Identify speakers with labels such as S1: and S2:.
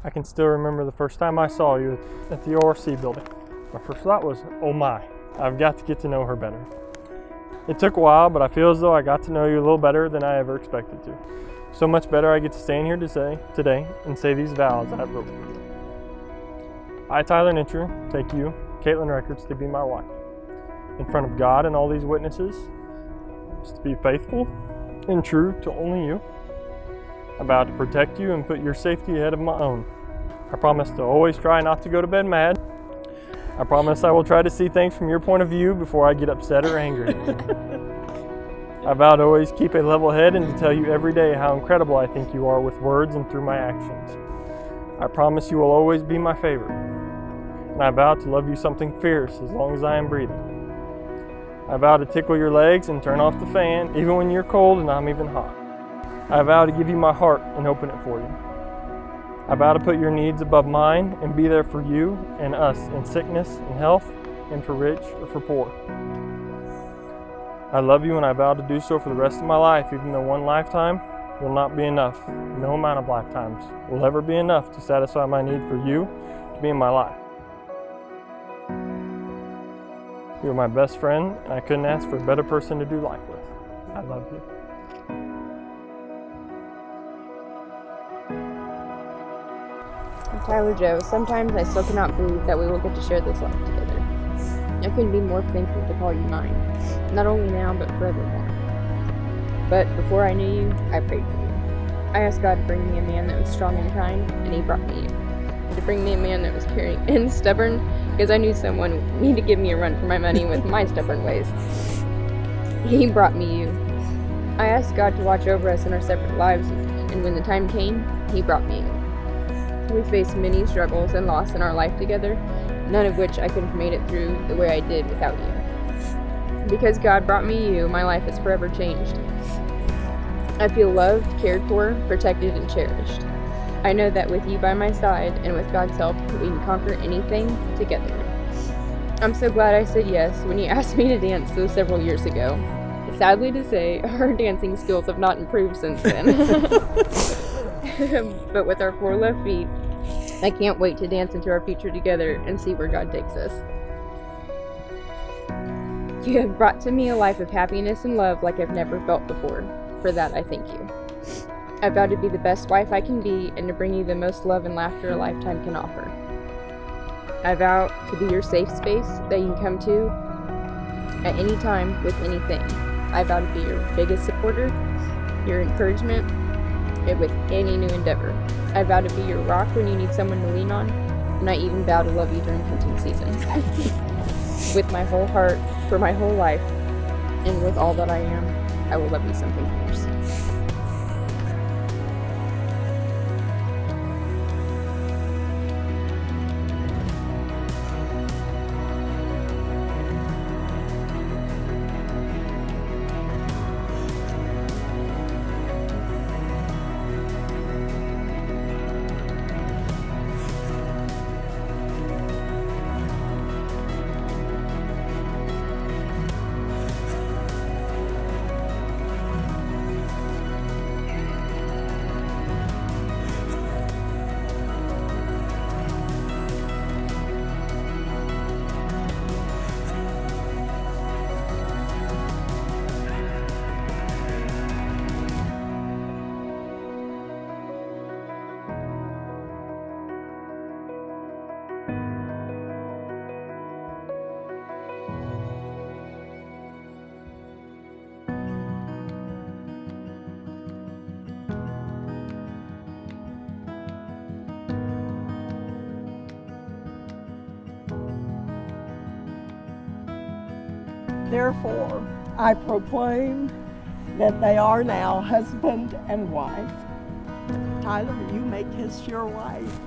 S1: I can still remember the first time I saw you at the ORC building. My first thought was, oh my, I've got to get to know her better. It took a while, but I feel as though I got to know you a little better than I ever expected to. So much better I get to stand here today and say these vows I've wrote for you. I, Tyler Nitcher, take you, Kaitlyn Records, to be my wife. In front of God and all these witnesses, to be faithful and true to only you. I vow to protect you and put your safety ahead of my own. I promise to always try not to go to bed mad. I promise I will try to see things from your point of view before I get upset or angry. I vow to always keep a level head and to tell you every day how incredible I think you are with words and through my actions. I promise you will always be my favorite. And I vow to love you something fierce as long as I am breathing. I vow to tickle your legs and turn off the fan even when you're cold and I'm even hot. I vow to give you my heart and open it for you. I vow to put your needs above mine and be there for you and us in sickness and health and for rich or for poor. I love you and I vow to do so for the rest of my life, even though one lifetime will not be enough. No amount of lifetimes will ever be enough to satisfy my need for you to be in my life. You're my best friend and I couldn't ask for a better person to do life with. I love you.
S2: Tyler Joe, sometimes I still cannot believe that we will get to share this life together. I couldn't be more thankful to call you mine, not only now, but forevermore. But before I knew you, I prayed for you. I asked God to bring me a man that was strong and kind, and he brought me you. And to bring me a man that was caring and stubborn, because I knew someone would need to give me a run for my money with my stubborn ways. He brought me you. I asked God to watch over us in our separate lives, and when the time came, he brought me you. We faced many struggles and loss in our life together, none of which I could have made it through the way I did without you. Because God brought me you, my life has forever changed. I feel loved, cared for, protected, and cherished. I know that with you by my side and with God's help, we can conquer anything together. I'm so glad I said yes when you asked me to dance those several years ago. Sadly to say, our dancing skills have not improved since then. But with our 4 left feet, I can't wait to dance into our future together and see where God takes us. You have brought to me a life of happiness and love like I've never felt before. For that, I thank you. I vow to be the best wife I can be and to bring you the most love and laughter a lifetime can offer. I vow to be your safe space that you can come to at any time with anything. I vow to be your biggest supporter, your encouragement, and with any new endeavor. I vow to be your rock when you need someone to lean on, and I even vow to love you during hunting season. With my whole heart, for my whole life, and with all that I am, I will love you something fierce.
S3: Therefore, I proclaim that they are now husband and wife. Tyler, you make us your wife.